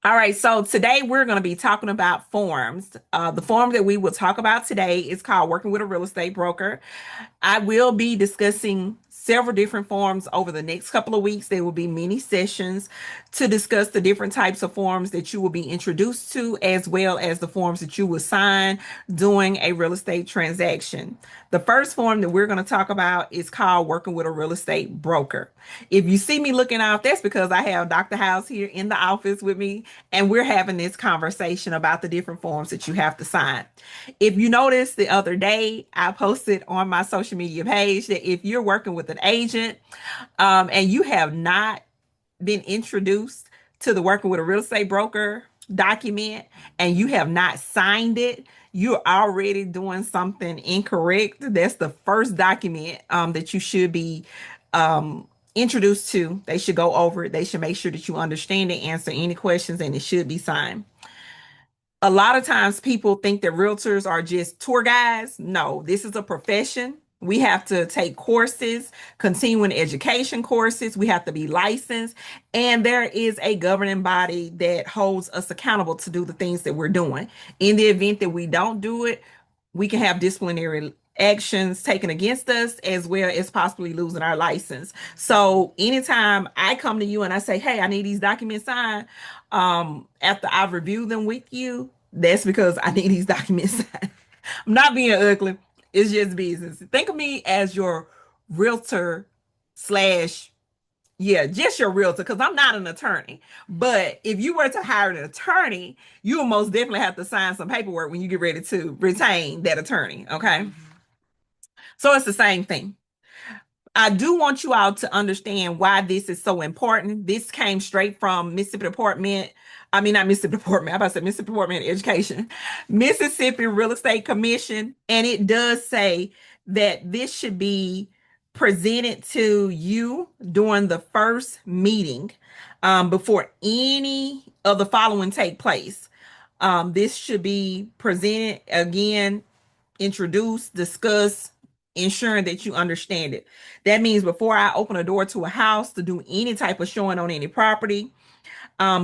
All right, so today we're going to be talking about forms. The form that we will talk about today is called Working with a Real Estate Broker. I will be discussing several different forms over the next couple of weeks. There will be many sessions to discuss the different types of forms that you will be introduced to, as well as the forms that you will sign during a real estate transaction. The first form that we're going to talk about is called Working with a Real Estate Broker. If you see me looking off, that's because I have Dr. House here in the office with me, and we're having this conversation about the different forms that you have to sign. If you noticed the other day, I posted on my social media page that if you're working with an agent and you have not been introduced to the Working with a Real Estate Broker document and you have not signed it, you're already doing something incorrect. That's the first document that you should be introduced to. They should go over it. They should make sure that you understand it, answer any questions, and it should be signed. A lot of times people think that realtors are just tour guides. No, this is a profession. We have to take courses, continuing education courses. We have to be licensed. And there is a governing body that holds us accountable to do the things that we're doing. In the event that we don't do it, we can have disciplinary actions taken against us as well as possibly losing our license. So anytime I come to you and I say, hey, I need these documents signed, after I've reviewed them with you, that's because I need these documents signed. I'm not being ugly. It's just business. Think of me as your realtor slash, yeah, just your realtor, because I'm not an attorney. But if you were to hire an attorney, you will most definitely have to sign some paperwork when you get ready to retain that attorney. Okay. So it's the same thing. I do want you all to understand why this is so important. This came straight from Mississippi Department. I mean, not Mississippi Department. I about to say Mississippi Department of Education, Mississippi Real Estate Commission, and it does say that this should be presented to you during the first meeting before any of the following take place. This should be presented again, introduced, discussed, ensuring that you understand it. That means before I open a door to a house to do any type of showing on any property,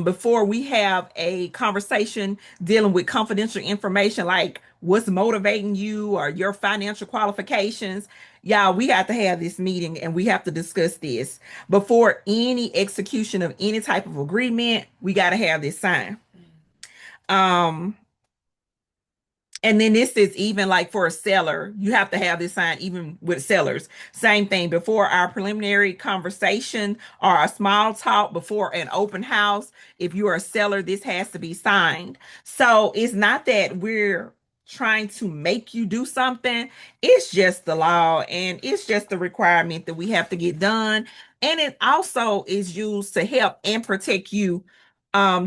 before we have a conversation dealing with confidential information like what's motivating you or your financial qualifications, y'all, we got to have this meeting and we have to discuss this. Before any execution of any type of agreement, we got to have this signed. Um, and then this is even like for a seller, you have to have this signed even with sellers. Same thing before our preliminary conversation or a small talk before an open house. If you are a seller, this has to be signed. So it's not that we're trying to make you do something. It's just the law and it's just the requirement that we have to get done. And it also is used to help and protect you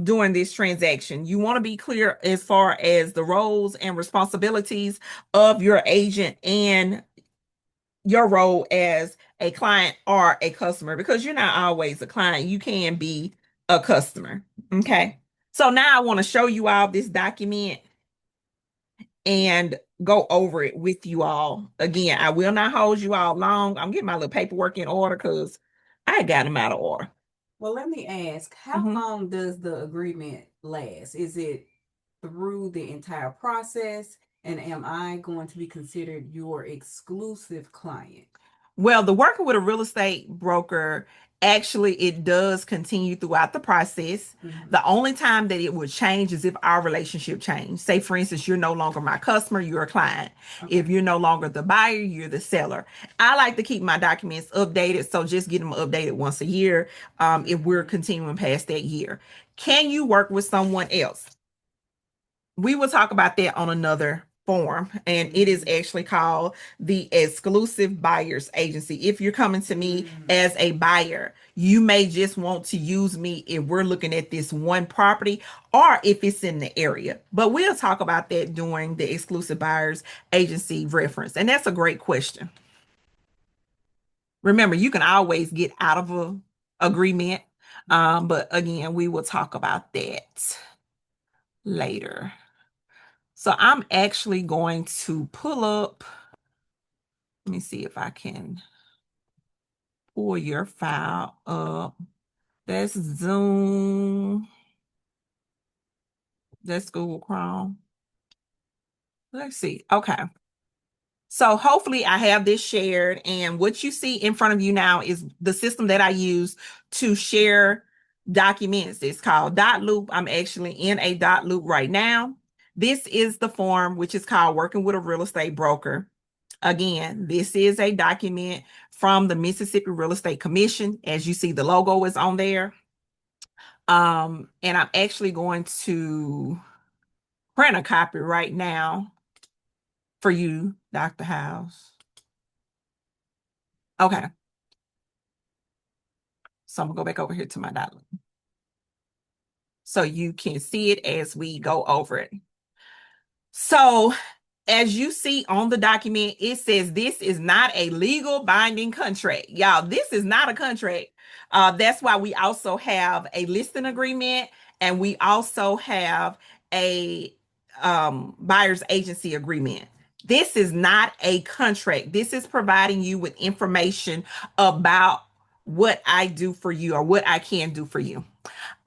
during this transaction. You want to be clear as far as the roles and responsibilities of your agent and your role as a client or a customer because you're not always a client. You can be a customer. Okay. So now I want to show you all this document and go over it with you all. Again, I will not hold you all long. I'm getting my little paperwork in order because I got them out of order. Well, let me ask, how Mhm. long does the agreement last? Is it through the entire process? And am I going to be considered your exclusive client? Well, the working with a real estate broker, actually, it does continue throughout the process. Mhm. The only time that it would change is if our relationship changed. Say, for instance, you're no longer my customer, you're a client. If Okay. you're no longer the buyer, you're the seller. I like to keep my documents updated, so just get them updated once a year if we're continuing past that year. Can you work with someone else? We will talk about that on another form, and it is Mhm. actually called the exclusive buyers agency. If you're coming to me Mhm. as a buyer, you may just want to use me if we're looking at this one property or if it's in the area, but we'll talk about that during the exclusive buyers agency reference. And that's a great question. Remember, you can always get out of a agreement, but again, we will talk about that later. So I'm actually going to pull up, let me see if I can pull your file up. That's Zoom. That's Google Chrome. Let's see. Okay. So hopefully I have this shared, and what you see in front of you now is the system that I use to share documents. It's called Dot Loop. I'm actually in a Dot Loop right now. This is the form, which is called Working with a Real Estate Broker. Again, this is a document from the Mississippi Real Estate Commission. As you see, the logo is on there. And I'm actually going to print a copy right now for you, Dr. House. Okay. So I'm gonna go back over here to my document so you can see it as we go over it. So as you see on the document, it says this is not a legal binding contract. Y'all, this is not a contract. That's why we also have a listing agreement, and we also have a buyer's agency agreement. This is not a contract. This is providing you with information about what I do for you or what I can do for you.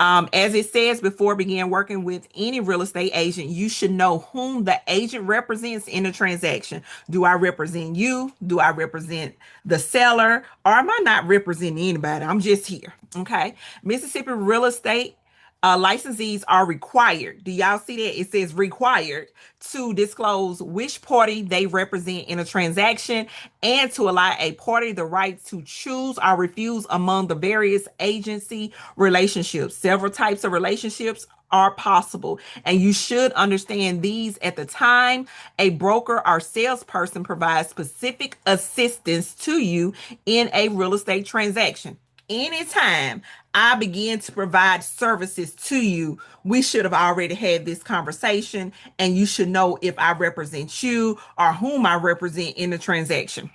As it says, before begin working with any real estate agent, you should know whom the agent represents in the transaction. Do I represent you? Do I represent the seller? Or am I not representing anybody? I'm just here. Okay. Mississippi real estate licensees are required. Do y'all see that? It says required to disclose which party they represent in a transaction and to allow a party the right to choose or refuse among the various agency relationships. Several types of relationships are possible, and you should understand these at the time a broker or salesperson provides specific assistance to you in a real estate transaction. Anytime I begin to provide services to you, we should have already had this conversation, and you should know if I represent you or whom I represent in the transaction.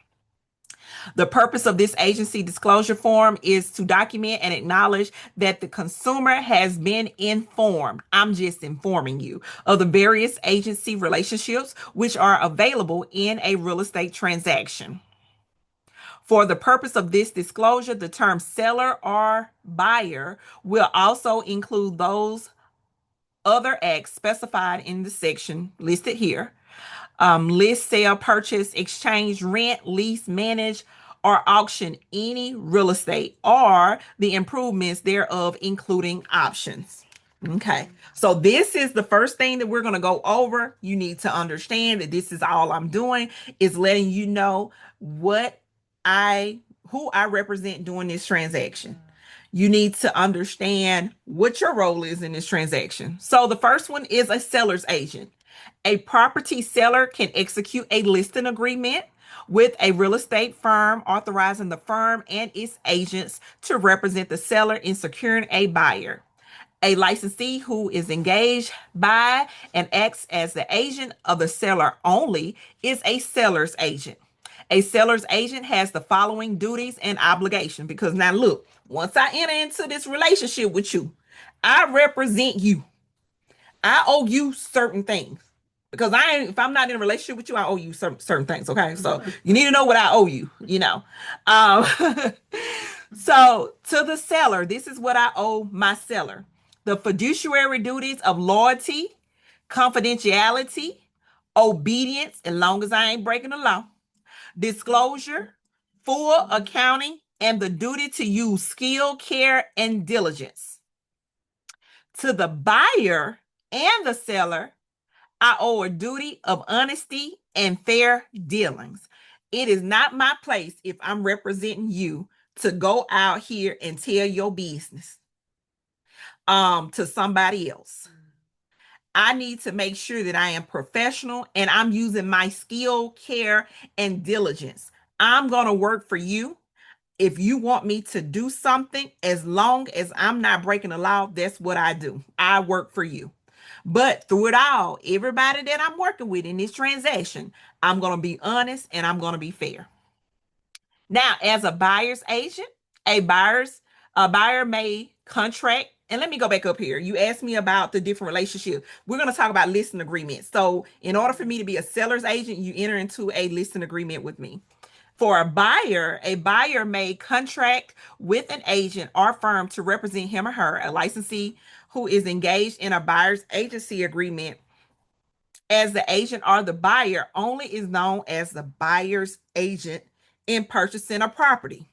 The purpose of this agency disclosure form is to document and acknowledge that the consumer has been informed. I'm just informing you of the various agency relationships which are available in a real estate transaction. For the purpose of this disclosure, the term seller or buyer will also include those other acts specified in the section listed here. List, sell, purchase, exchange, rent, lease, manage, or auction any real estate or the improvements thereof, including options. Okay, so this is the first thing that we're going to go over. You need to understand that this is all I'm doing is letting you know who I represent during this transaction. You need to understand what your role is in this transaction. So the first one is a seller's agent. A property seller can execute a listing agreement with a real estate firm, authorizing the firm and its agents to represent the seller in securing a buyer. A licensee who is engaged by and acts as the agent of the seller only is a seller's agent. A seller's agent has the following duties and obligations, because now look, once I enter into this relationship with you, I represent you. I owe you certain things. Because if I'm not in a relationship with you, I owe you certain things. Okay. So you need to know what I owe you. Um, so to the seller, this is what I owe my seller: the fiduciary duties of loyalty, confidentiality, obedience, as long as I ain't breaking the law, disclosure, full accounting, and the duty to use skill, care, and diligence. To the buyer and the seller, I owe a duty of honesty and fair dealings. It is not my place, if I'm representing you, to go out here and tell your business to somebody else. I need to make sure that I am professional and I'm using my skill, care, and diligence. I'm going to work for you. If you want me to do something, as long as I'm not breaking the law, that's what I do. I work for you. But through it all, everybody that I'm working with in this transaction, I'm going to be honest and I'm going to be fair. Now, as a buyer's agent, a buyer may contract. And let me go back up here. You asked me about the different relationships. We're going to talk about listing agreements. So in order for me to be a seller's agent, you enter into a listing agreement with me. For a buyer may contract with an agent or firm to represent him or her. A licensee who is engaged in a buyer's agency agreement as the agent or the buyer only is known as the buyer's agent in purchasing a property.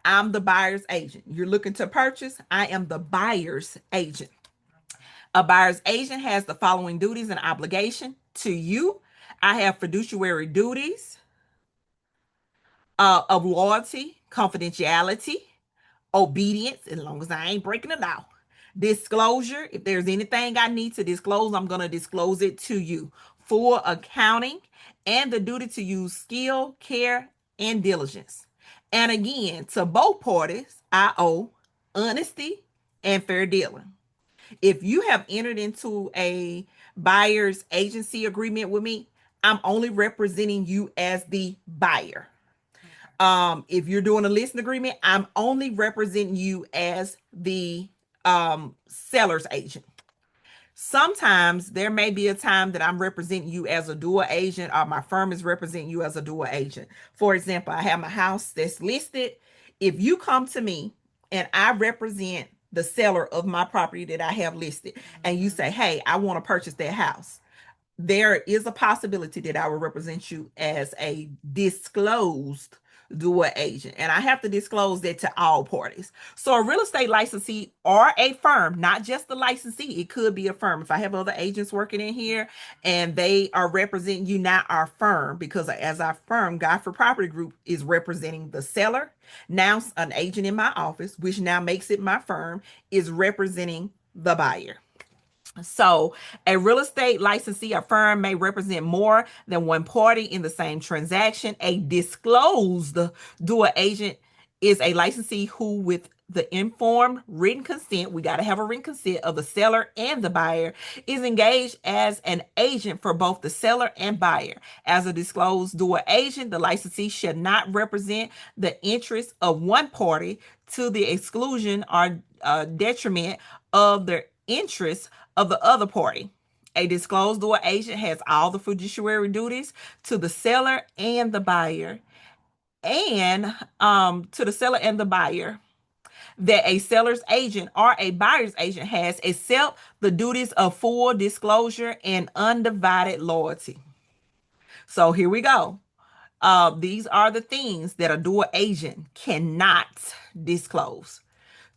I'm the buyer's agent. You're looking to purchase, I am the buyer's agent. A buyer's agent has the following duties and obligation to you. I have fiduciary duties of loyalty, confidentiality, obedience, as long as I ain't breaking the law. Disclosure, if there's anything I need to disclose, I'm going to disclose it to you. Full accounting and the duty to use skill, care, and diligence. And again, to both parties, I owe honesty and fair dealing. If you have entered into a buyer's agency agreement with me, I'm only representing you as the buyer. If you're doing a listing agreement, I'm only representing you as the seller's agent. Sometimes there may be a time that I'm representing you as a dual agent, or my firm is representing you as a dual agent. For example, I have my house that's listed. If you come to me and I represent the seller of my property that I have listed, and you say, hey, I want to purchase that house, there is a possibility that I will represent you as a disclosed dual agent. And I have to disclose that to all parties. So a real estate licensee or a firm, not just the licensee, it could be a firm. If I have other agents working in here and they are representing you, not our firm, because as our firm, Godfrey Property Group is representing the seller. Now an agent in my office, which now makes it my firm, is representing the buyer. So, a real estate licensee or firm may represent more than one party in the same transaction. A disclosed dual agent is a licensee who, with the informed written consent, we got to have a written consent of the seller and the buyer, is engaged as an agent for both the seller and buyer. As a disclosed dual agent, the licensee should not represent the interests of one party to the exclusion or detriment of the interests of the other party. A disclosed dual agent has all the fiduciary duties to the seller and the buyer, and to the seller and the buyer that a seller's agent or a buyer's agent has, except the duties of full disclosure and undivided loyalty. So here we go. These are the things that a dual agent cannot disclose.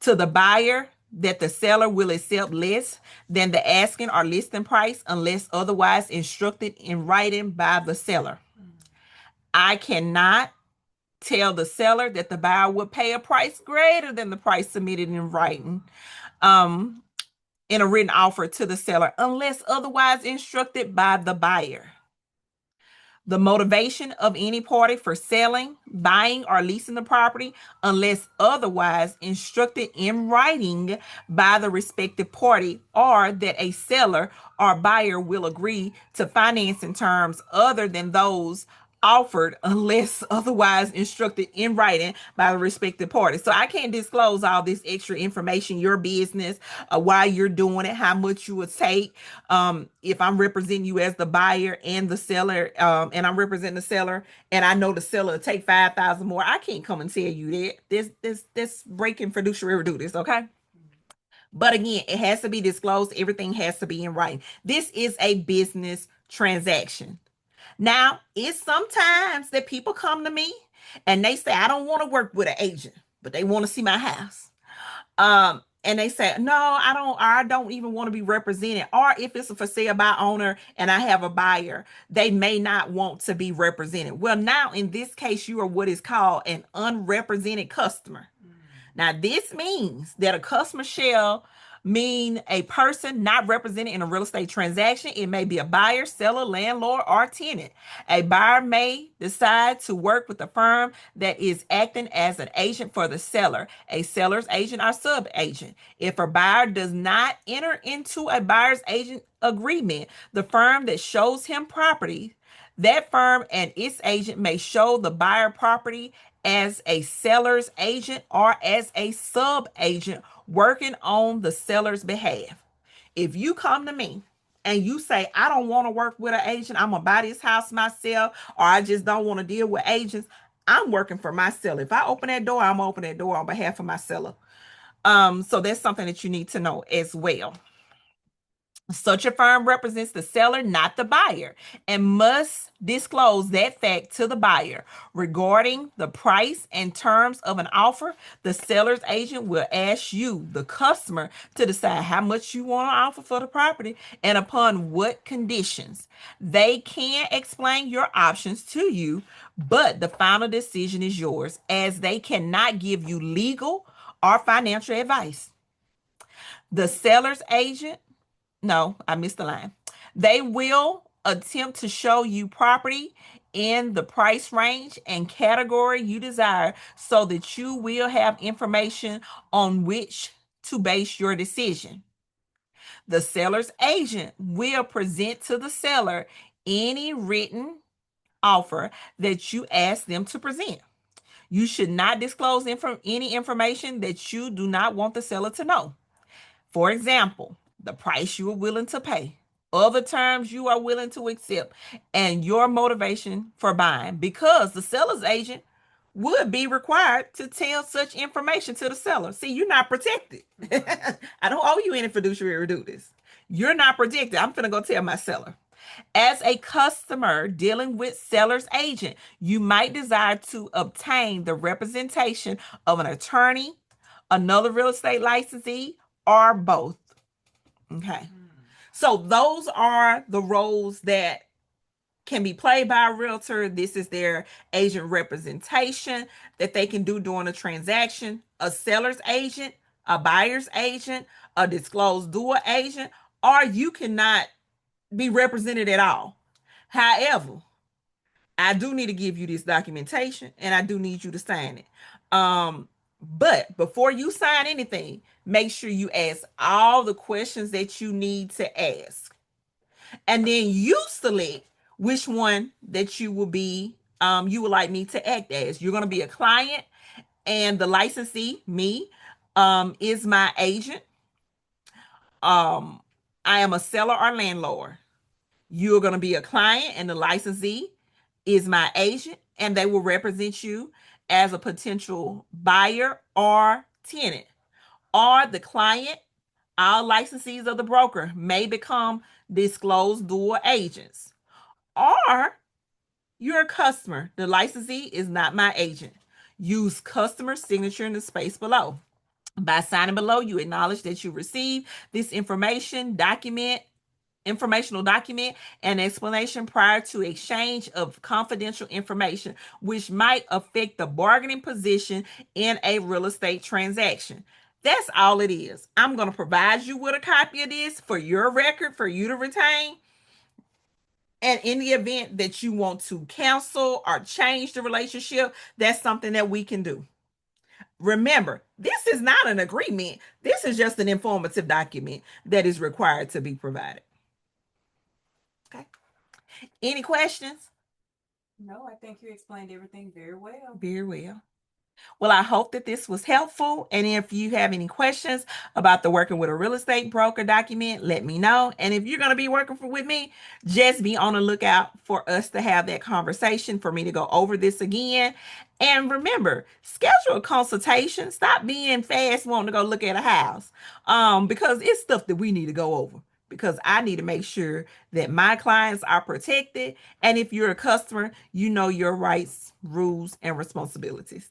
To the buyer, that the seller will accept less than the asking or listing price unless otherwise instructed in writing by the seller. I cannot tell the seller that the buyer will pay a price greater than the price submitted in writing in a written offer to the seller unless otherwise instructed by the buyer. The motivation of any party for selling, buying, or leasing the property, unless otherwise instructed in writing by the respective party, or that a seller or buyer will agree to financing terms other than those offered unless otherwise instructed in writing by the respective party. So I can't disclose all this extra information, your business, why you're doing it, how much you would take. If I'm representing you as the buyer and the seller, and I'm representing the seller, and I know the seller will take 5,000 more, I can't come and tell you that. This breaking fiduciary duties, okay? But again, it has to be disclosed. Everything has to be in writing. This is a business transaction. Now, it's sometimes that people come to me and they say, I don't want to work with an agent, but they want to see my house. And they say, no, I don't even want to be represented. Or if it's a for sale by owner and I have a buyer, they may not want to be represented. Well, now in this case, you are what is called an unrepresented customer. Now, this means that a customer shall mean a person not represented in a real estate transaction. It may be a buyer, seller, landlord, or tenant. A buyer may decide to work with a firm that is acting as an agent for the seller, a seller's agent or sub agent. If a buyer does not enter into a buyer's agent agreement, the firm that shows him property, that firm and its agent may show the buyer property as a seller's agent or as a sub agent working on the seller's behalf. If you come to me and you say, I don't want to work with an agent, I'm going to buy this house myself, or I just don't want to deal with agents, I'm working for my seller. If I open that door, I'm open that door on behalf of my seller. So that's something that you need to know as well. Such a firm represents the seller, not the buyer, and must disclose that fact to the buyer. Regarding the price and terms of an offer, the seller's agent will ask you, the customer, to decide how much you want to offer for the property and upon what conditions. They can explain your options to you, but the final decision is yours, as they cannot give you legal or financial advice. The seller's agent, no, I missed the line. They will attempt to show you property in the price range and category you desire so that you will have information on which to base your decision. The seller's agent will present to the seller any written offer that you ask them to present. You should not disclose any information that you do not want the seller to know. For example, the price you are willing to pay, other terms you are willing to accept, and your motivation for buying, because the seller's agent would be required to tell such information to the seller. See, you're not protected. I don't owe you any fiduciary duties. You're not protected. I'm going to go tell my seller. As a customer dealing with seller's agent, you might desire to obtain the representation of an attorney, another real estate licensee, or both. Okay. So those are the roles that can be played by a realtor. This is their agent representation that they can do during a transaction. A seller's agent, a buyer's agent, a disclosed dual agent, or you cannot be represented at all. However, I do need to give you this documentation and I do need you to sign it. But before you sign anything, make sure you ask all the questions that you need to ask. And then you select which one that you would like me to act as. You're going to be a client, and the licensee, me, is my agent. Um, I am a seller or landlord. You're going to be a client, and the licensee is my agent, and they will represent you as a potential buyer or tenant. Or the client, all licensees of the broker may become disclosed dual agents. Or you're a customer. The licensee is not my agent. Use customer signature in the space below. By signing below, you acknowledge that you received this informational document and explanation prior to exchange of confidential information, which might affect the bargaining position in a real estate transaction. That's all it is. I'm going to provide you with a copy of this for your record for you to retain. And in the event that you want to cancel or change the relationship, that's something that we can do. Remember, this is not an agreement. This is just an informative document that is required to be provided. Okay. Any questions? No, I think you explained everything very well. Very well. Well, I hope that this was helpful. And if you have any questions about the working with a real estate broker document, let me know. And if you're going to be working with me, just be on the lookout for us to have that conversation, for me to go over this again. And remember, schedule a consultation. Stop being fast wanting to go look at a house, because it's stuff that we need to go over. Because I need to make sure that my clients are protected. And if you're a customer, you know your rights, rules, and responsibilities.